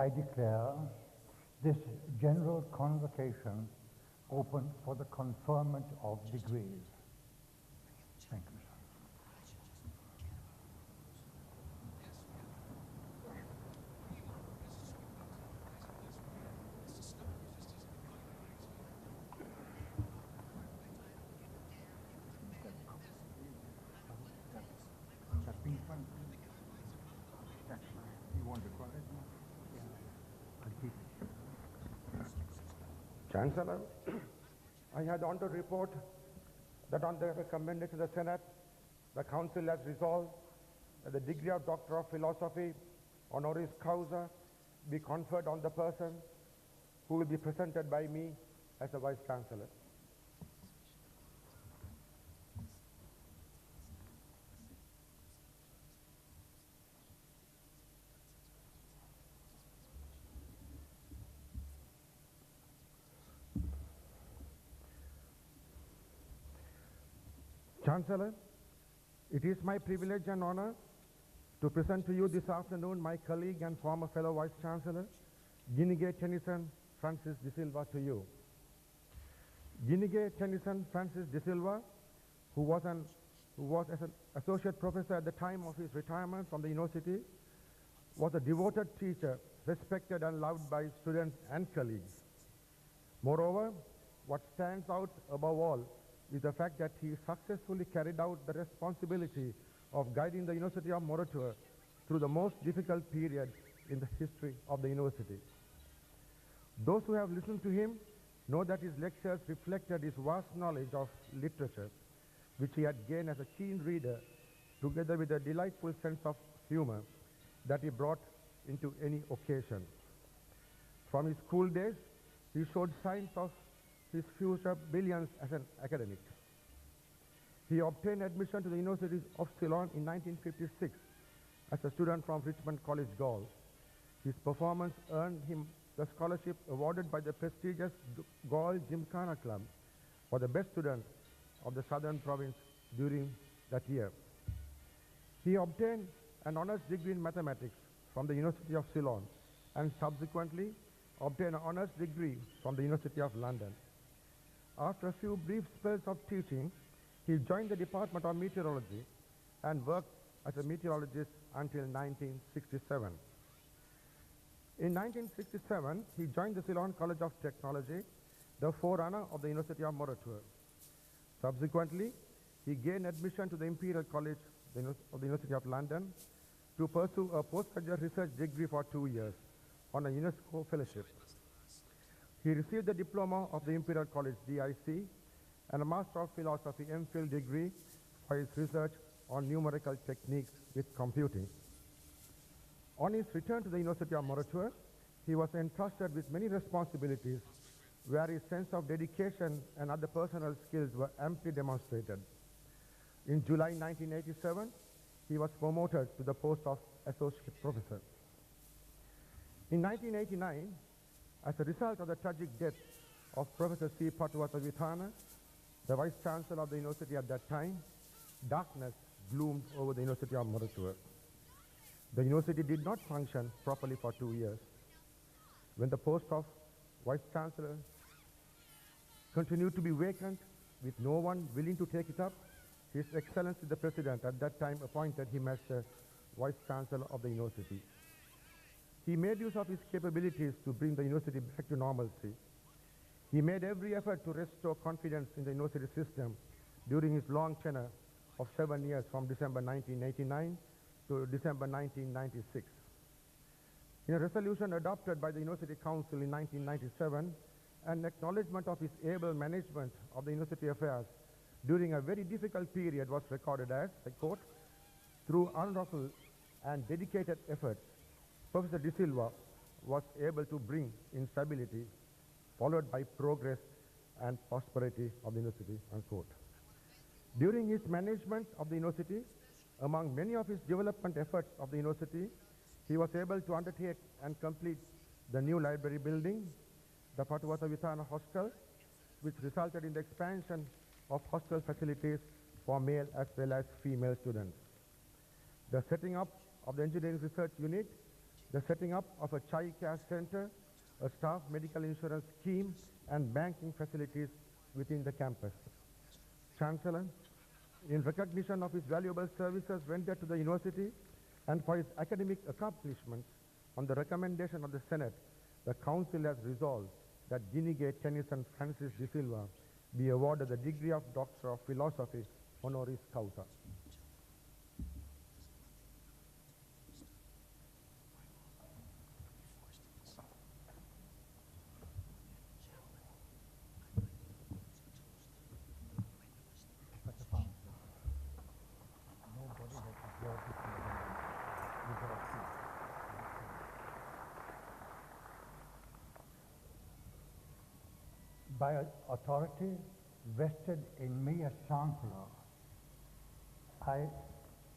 I declare this general convocation open for the conferment of degrees. Thank you, sir. That pink one? That's fine. You want to call it? Yeah. I'll keep it. Chancellor, I had on to report that on the recommendation of the Senate, the Council has resolved that the degree of Doctor of Philosophy honoris causa be conferred on the person who will be presented by me as the Vice Chancellor. Chancellor, it is my privilege and honor to present to you this afternoon my colleague and former fellow Vice Chancellor, Ginige Tennyson Francis de Silva, to you. Ginige Tennyson Francis de Silva, who was as an associate professor at the time of his retirement from the university, was a devoted teacher, respected and loved by students and colleagues. Moreover, what stands out above all is the fact that he successfully carried out the responsibility of guiding the University of Moratuwa through the most difficult period in the history of the university. Those who have listened to him know that his lectures reflected his vast knowledge of literature, which he had gained as a keen reader, together with a delightful sense of humor that he brought into any occasion. From his school days, he showed signs of his future brilliance as an academic. He obtained admission to the University of Ceylon in 1956 as a student from Richmond College, Gaul. His performance earned him the scholarship awarded by the prestigious Gaul Gymkhana Club for the best student of the Southern Province during that year. He obtained an honors degree in mathematics from the University of Ceylon and subsequently obtained an honors degree from the University of London. After a few brief spells of teaching, he joined the Department of Meteorology and worked as a meteorologist until 1967. In 1967, he joined the Ceylon College of Technology, the forerunner of the University of Moratuwa. Subsequently, he gained admission to the Imperial College of the University of London to pursue a postgraduate research degree for 2 years on a UNESCO fellowship. He received the diploma of the Imperial College DIC and a Master of Philosophy MPhil degree for his research on numerical techniques with computing. On his return to the University of Moratuwa, he was entrusted with many responsibilities where his sense of dedication and other personal skills were amply demonstrated. In July 1987, he was promoted to the post of associate professor. In 1989, as a result of the tragic death of Professor C. Pattuvatavithana, the Vice Chancellor of the university at that time, darkness gloomed over the University of Moratuwa. The university did not function properly for 2 years. When the post of Vice Chancellor continued to be vacant with no one willing to take it up, His Excellency the President at that time appointed him as the Vice Chancellor of the university. He made use of his capabilities to bring the university back to normalcy. He made every effort to restore confidence in the university system during his long tenure of 7 years from December 1989 to December 1996. In a resolution adopted by the University Council in 1997, an acknowledgement of his able management of the university affairs during a very difficult period was recorded as, I quote, "Through unruffled and dedicated efforts, Professor De Silva was able to bring in stability, followed by progress and prosperity of the university," unquote. During his management of the university, among many of his development efforts of the university, he was able to undertake and complete the new library building, the Pattuvatavithana Hostel, which resulted in the expansion of hostel facilities for male as well as female students. The setting up of the engineering research unit, the setting up of a child care center, a staff medical insurance scheme, and banking facilities within the campus. Chancellor, in recognition of his valuable services rendered to the university and for his academic accomplishments, on the recommendation of the Senate, the Council has resolved that Ginigay Tennyson Francis De Silva be awarded the degree of Doctor of Philosophy honoris causa. By authority vested in me as Chancellor, I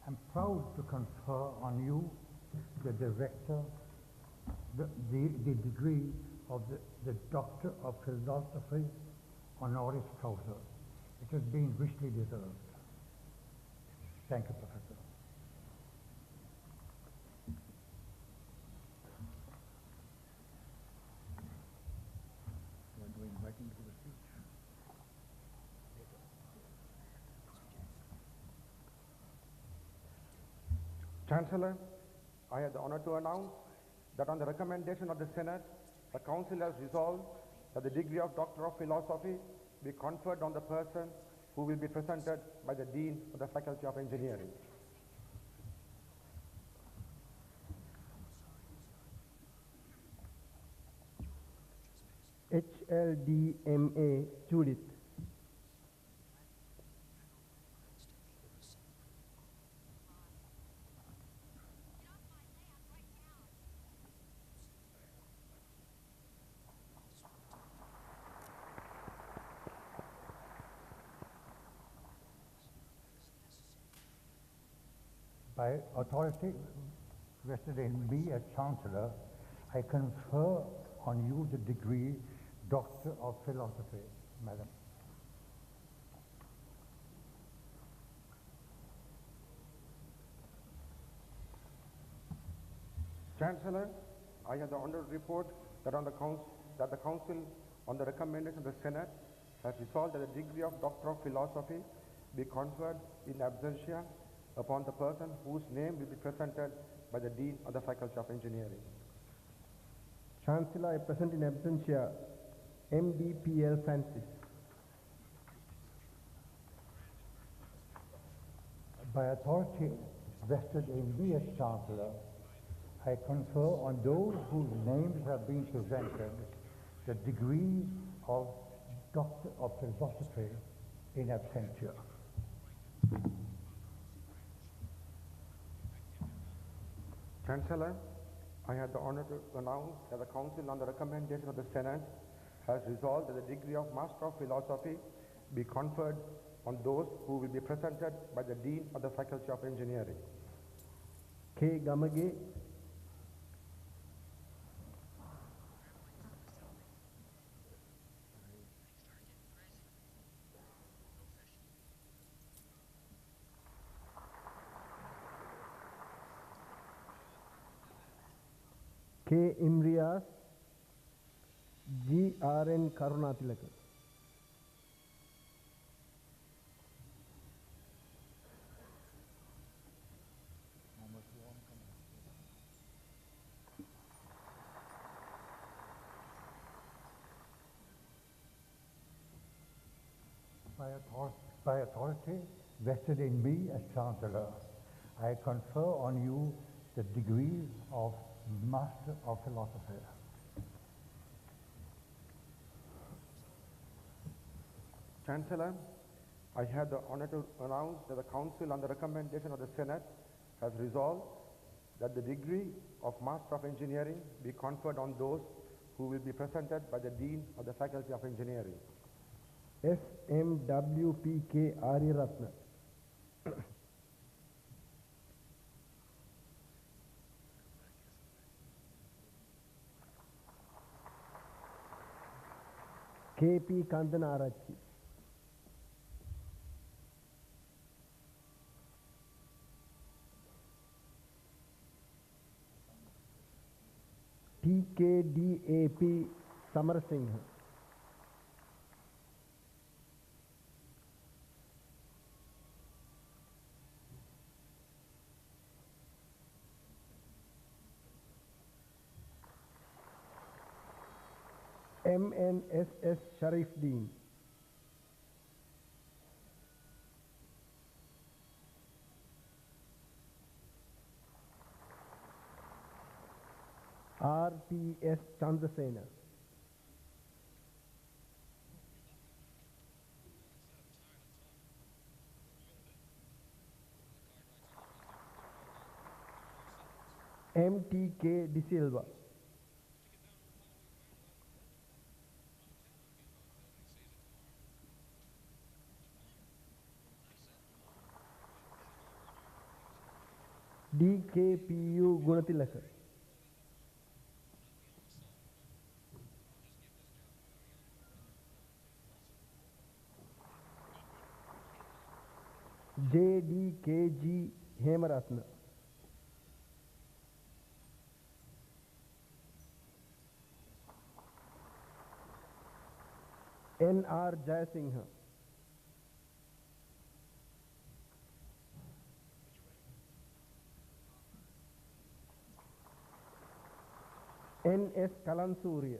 am proud to confer on you the director, the degree of the Doctor of Philosophy honoris causa. It has been richly deserved. Thank you, Professor. Chancellor, I have the honor to announce that on the recommendation of the Senate, the Council has resolved that the degree of Doctor of Philosophy be conferred on the person who will be presented by the Dean of the Faculty of Engineering. HLDMA Judith. By authority vested in me as Chancellor, I confer on you the degree Doctor of Philosophy, Madam. Chancellor, I have the honor to report that the Council, on the recommendation of the Senate, has resolved that the degree of Doctor of Philosophy be conferred in absentia upon the person whose name will be presented by the Dean of the Faculty of Engineering. Chancellor, I present in absentia MDPL Francis. By authority vested in me as Chancellor, I confer on those whose names have been presented the degree of Doctor of Philosophy in absentia. Chancellor, I have the honor to announce that the Council, on the recommendation of the Senate, has resolved that the degree of Master of Philosophy be conferred on those who will be presented by the Dean of the Faculty of Engineering. K. Gamage. K. Imrias. G. R.N. Karunatilaka. By authority vested in me as Chancellor, I confer on you the degree of Master of Philosophy. Chancellor, I have the honor to announce that the Council, on the recommendation of the Senate, has resolved that the degree of Master of Engineering be conferred on those who will be presented by the Dean of the Faculty of Engineering. SMWPK Aryaratna. KP Kandanarachi. DKDAP Samar Singh, MNSS Sharif Deen, RTS Chandrasena, MTK De Silva, DKPU Gunatilaka, JDKG Hemaratna, NR Jayasingha, NS Kalansurya,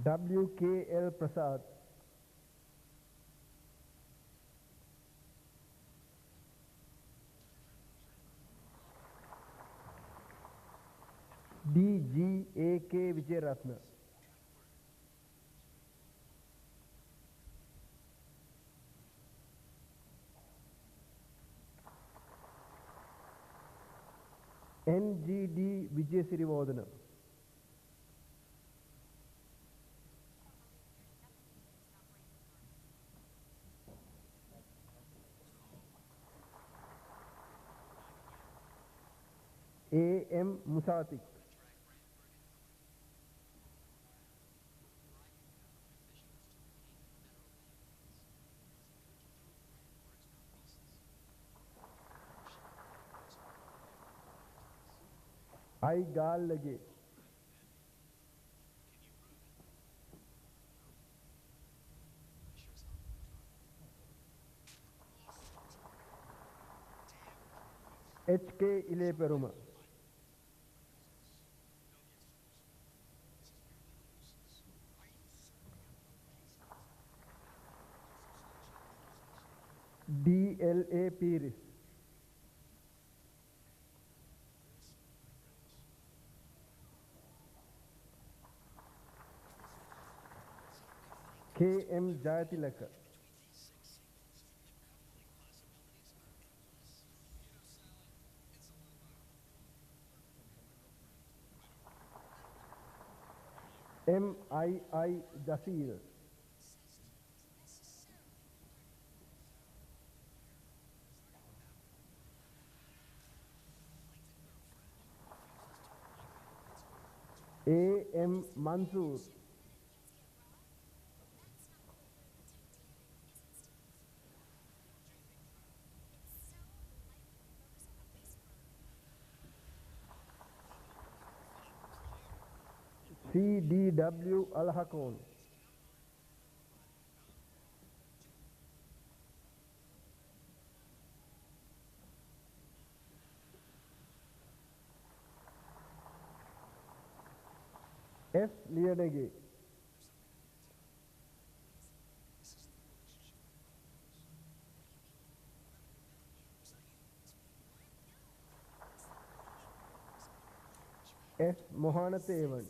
WKL Prasad, DGAK Vijayaratna, NGD Vijay Sirivodana, AM Musatik, I Gal Lage, HK Ile Peruma, DLA Piris, KM Jayatilaka, MII Jasir, AM Mansoor, CDW Al Hakon, S Lianege, S Mohanathevan,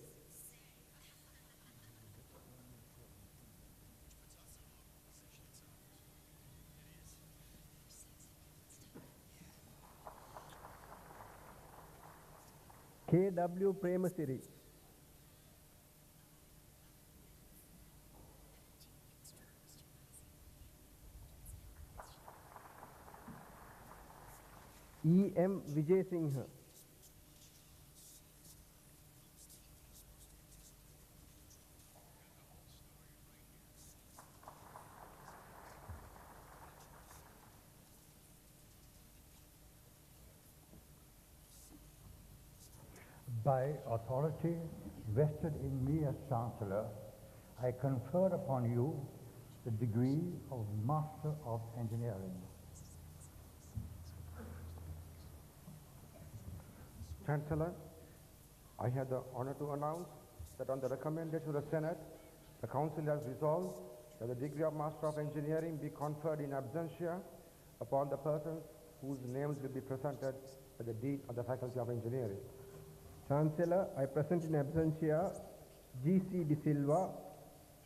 KW Premasiri, EM Vijay Singha, By authority vested in me as Chancellor, I confer upon you the degree of Master of Engineering. Chancellor, I have the honor to announce that on the recommendation of the Senate, the Council has resolved that the degree of Master of Engineering be conferred in absentia upon the persons whose names will be presented by the Dean of the Faculty of Engineering. Chancellor, I present in absentia G.C. De Silva,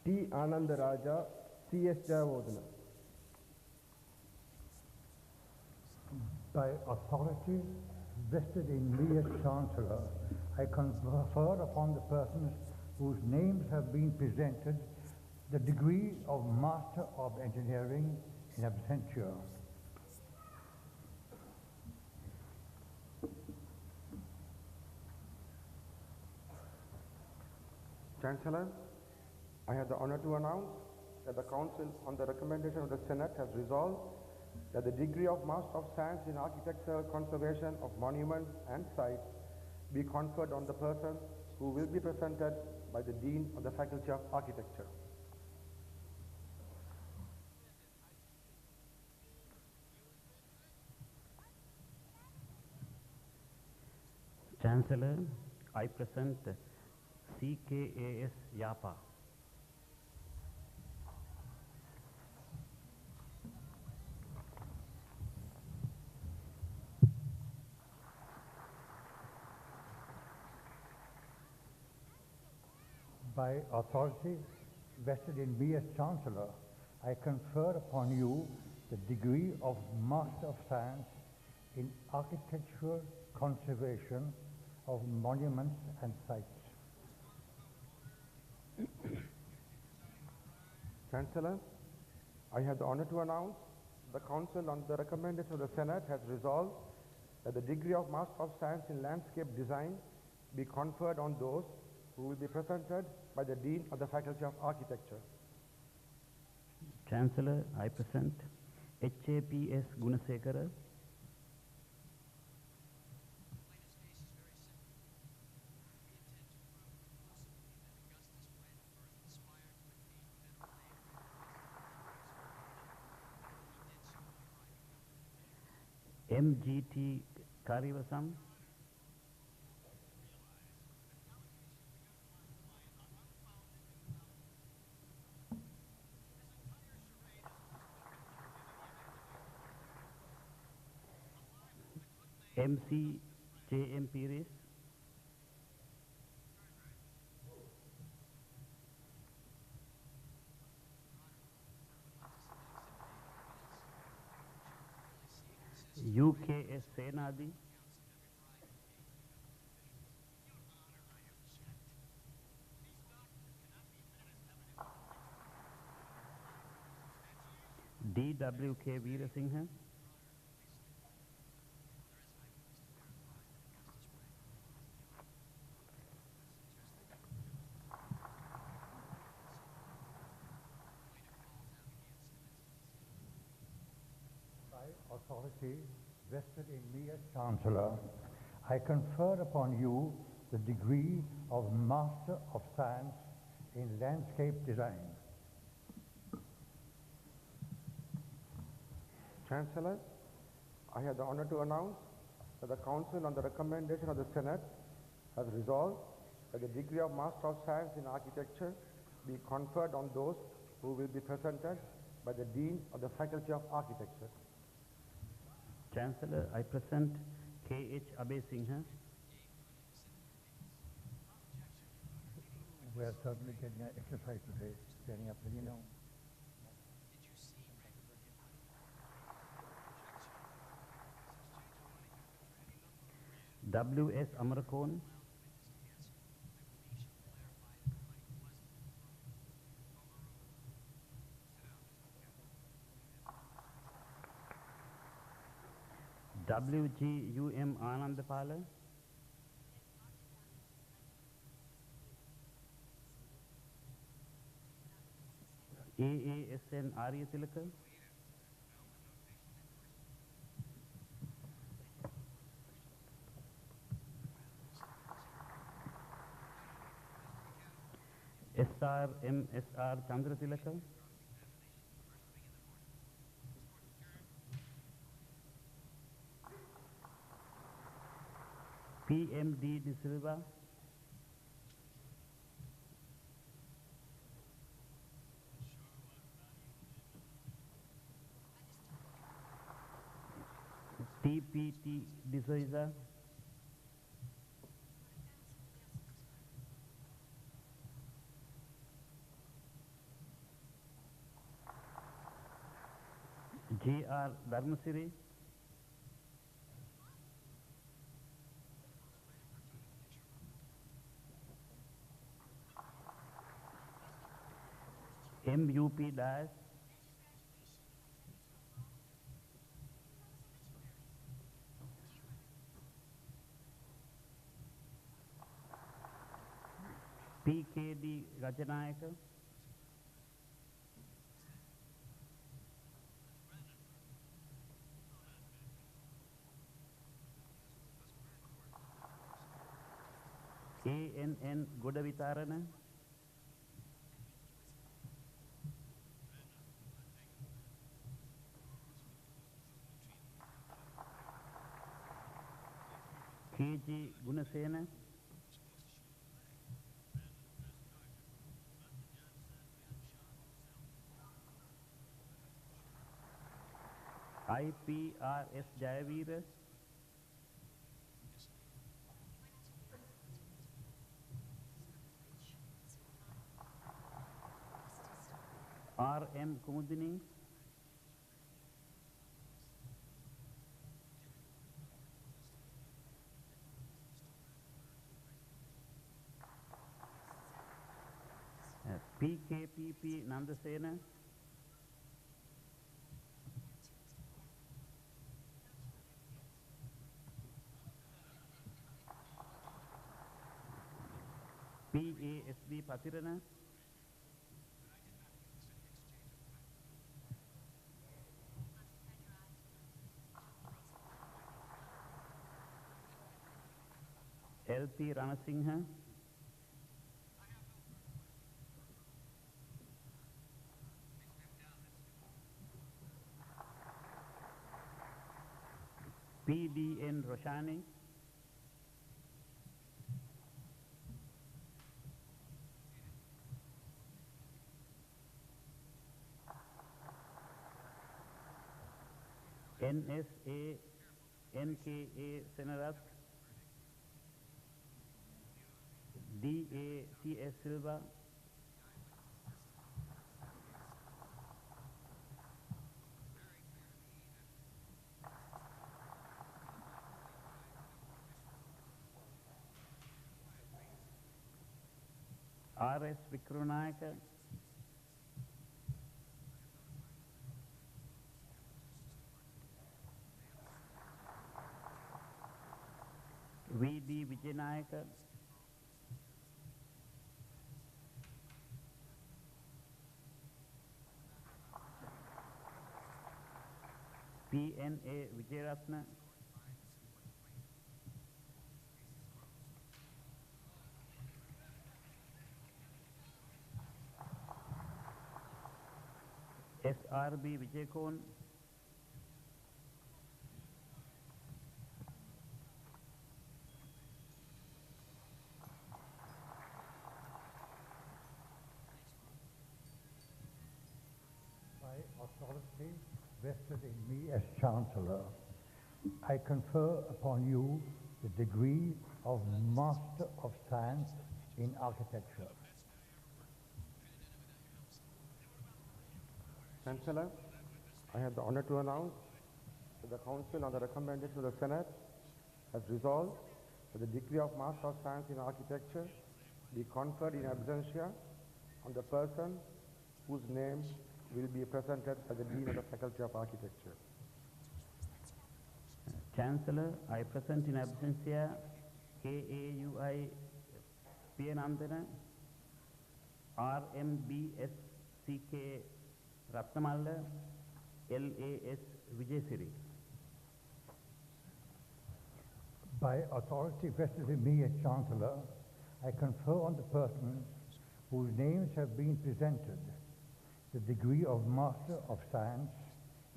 T. Anandaraja, C.S. Jayavodana. By authority vested in me as Chancellor, I confer upon the persons whose names have been presented the degree of Master of Engineering in absentia. Chancellor, I have the honor to announce that the Council, on the recommendation of the Senate, has resolved that the degree of Master of Science in Architectural Conservation of Monuments and Sites be conferred on the person who will be presented by the Dean of the Faculty of Architecture. Chancellor, I present CKAS Yapa. By authority vested in me as Chancellor, I confer upon you the degree of Master of Science in Architectural Conservation of Monuments and Sites. Chancellor, I have the honor to announce the Council, on the recommendation of the Senate, has resolved that the degree of Master of Science in Landscape Design be conferred on those who will be presented by the Dean of the Faculty of Architecture. Chancellor, I present HAPS Gunasekara. MGT Karivasam. MC JM Pires. UKS Senadi. DWK Veerasinghe. By authority vested in me as Chancellor, I confer upon you the degree of Master of Science in Landscape Design. Chancellor, I have the honor to announce that the Council, on the recommendation of the Senate, has resolved that the degree of Master of Science in Architecture be conferred on those who will be presented by the Dean of the Faculty of Architecture. Chancellor, I present KH Abesinghe. We are certainly getting an exercise today, getting up, you know. WS Amarakon. WG UM Anandapala. AASN Arya Tilaka. SR MSR Chandratilaka, PMD De Silva, TPT De Souza, JR Dharmasiri, MUP Dias, PKD Rajanayaka, ANN Godavitarana, KG Gunasena, IPRS Jayavira, RM Kumudini, PKPP Nandasena, PASB Patirana, LP Ranasinghe, PDN Roshani, NSA NKA Senarat, DATS Silva, RS Vikrunayaka, VD Vijayanayaka, PNA Vijayaratna, SRB Vijayakon, By authority vested in me as Chancellor, I confer upon you the degree of Master of Science in Architecture. Chancellor, I have the honor to announce that the Council, on the recommendation of the Senate, has resolved that the degree of Master of Science in Architecture be conferred in absentia on the person whose name will be presented by the Dean of the Faculty of Architecture. Chancellor, I present in absentia KAUI Piyanandana, RMBSCK Ratnamalla, LAS Vijayasiri. By authority vested in me as Chancellor, I confer on the person whose names have been presented the degree of Master of Science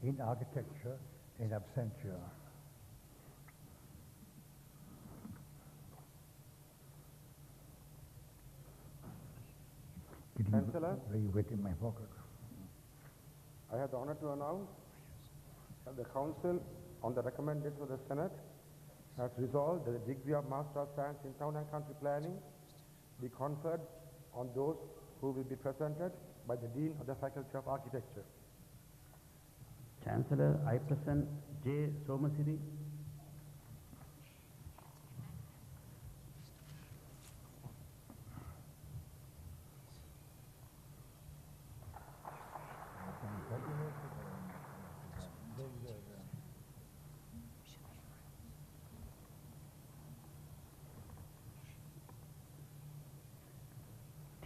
in Architecture in absentia. Chancellor, Very wet in my pocket. I have the honor to announce that the Council, on the recommendation of the Senate, has resolved that the degree of Master of Science in Town and Country Planning be conferred on those who will be presented by the Dean of the Faculty of Architecture. Chancellor, I present J. Somasiri.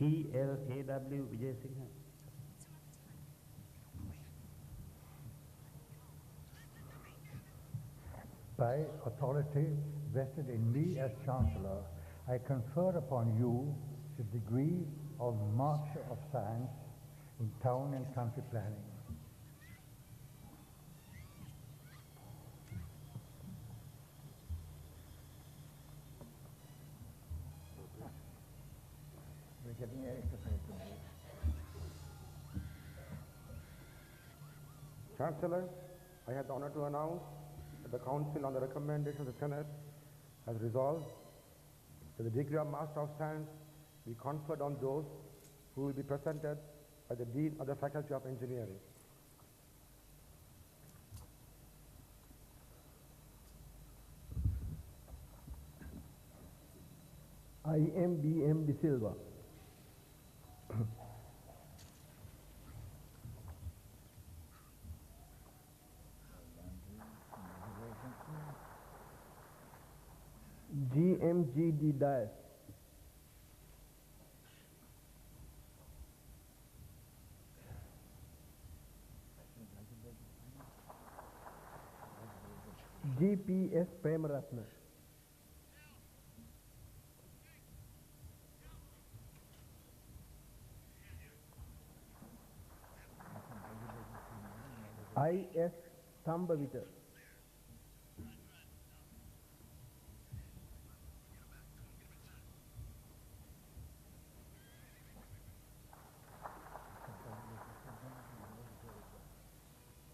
T. L. A. W. Vijay Singh. By authority vested in me as Chancellor, I confer upon you the degree of Master of Science in Town and Country Planning. We're getting exercise today. Chancellor, I have the honor to announce that the Council, on the recommendation of the Senate, has resolved that the degree of Master of Science be conferred on those who will be presented by the Dean of the Faculty of Engineering. IMBM De Silva. GMGD Dias. GPS Premaratna. IS Thambavita.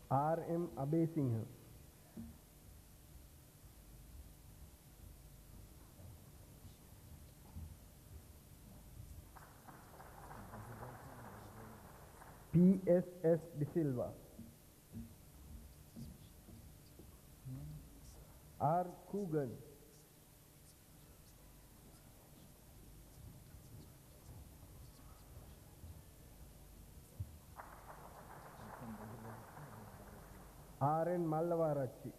RM Abesingha. PSS De Silva. R. Coogan. RN Mallavarachi.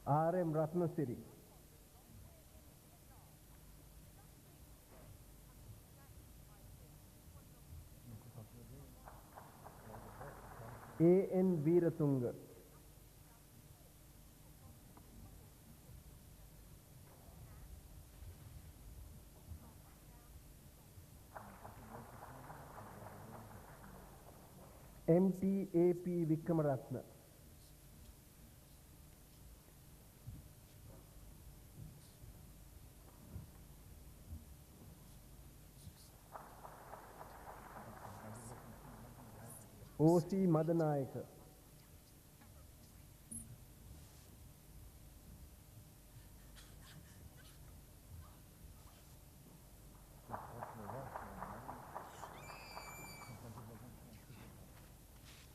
RM Ratnasiri. AN Veeratunga. MTAP Vikramaratna. OC Madanayaka.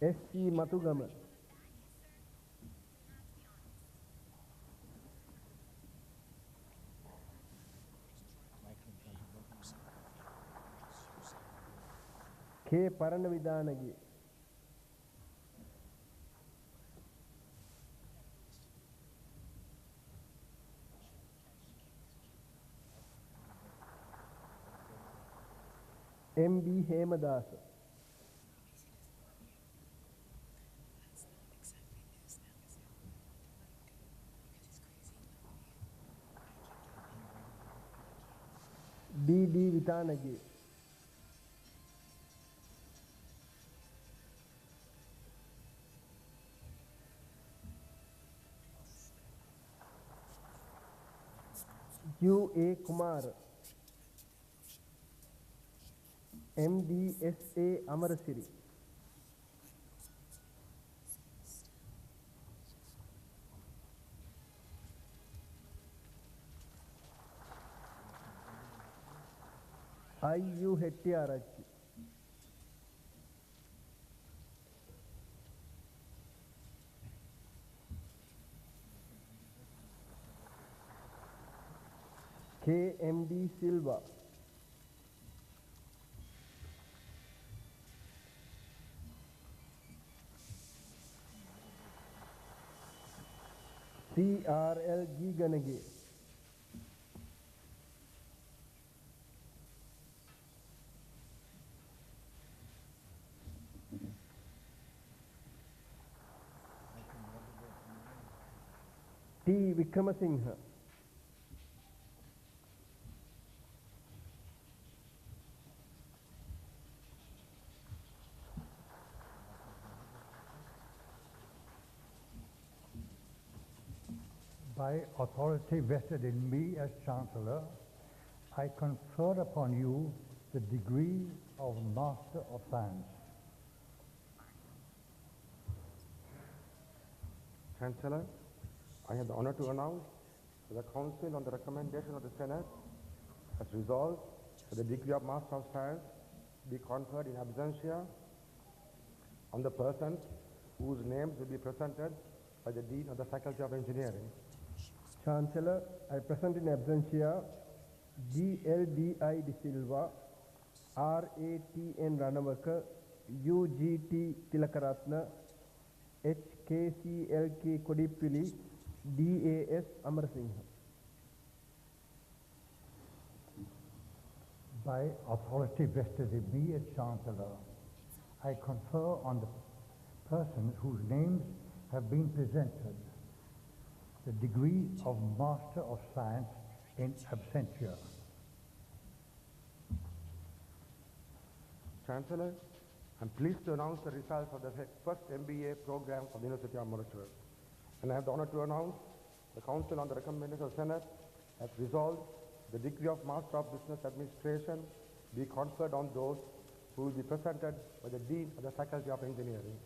SC Matugama. K. Paranavidanagi. MB Hemadasa. D.D. Vitanagi, U.A. Kumar, M.D.S.A. Amarasiri, I.U. Hettiarachchi, K.M.D. Silva, C.R.L. Giganage, T. Vikramasinghe, By authority vested in me as Chancellor, I confer upon you the degree of Master of Science. Chancellor, I have the honor to announce that the Council, on the recommendation of the Senate, has resolved that the degree of Master of Science be conferred in absentia on the persons whose names will be presented by the Dean of the Faculty of Engineering. Chancellor, I present in absentia G.L.D.I. De Silva, R.A.T.N. Ranawaka, U.G.T. Tilakaratna, H.K.C.L.K. Kodipili, D.A.S. Amarasinghe. By authority vested in me as Chancellor, I confer on the persons whose names have been presented the degree of Master of Science in absentia. Chancellor, I'm pleased to announce the results of the first MBA program of the University of Murashara. And I have the honor to announce the Council, on the recommendation of the Senate, has resolved the degree of Master of Business Administration be conferred on those who will be presented by the Dean of the Faculty of Engineering.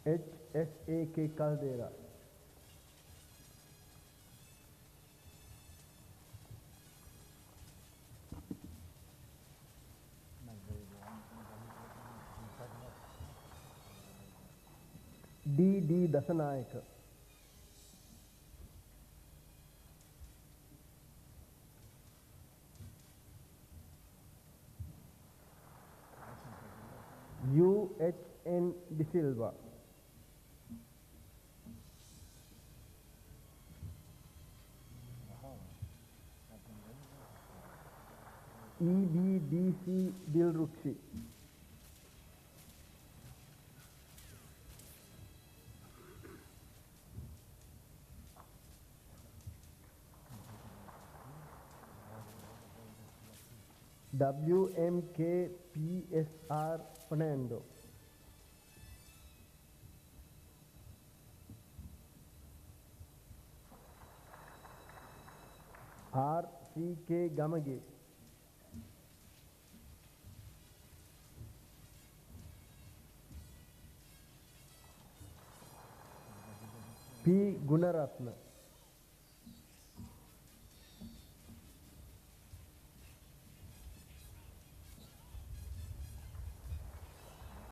H.S.A.K. Caldera, D.D. Dasanayaka, U.H.N. De Silva, E.B.D.C. Dilrukshi, W.M.K. P.S.R. Fernando, R.C.K. Gamage, P. Gunaratna,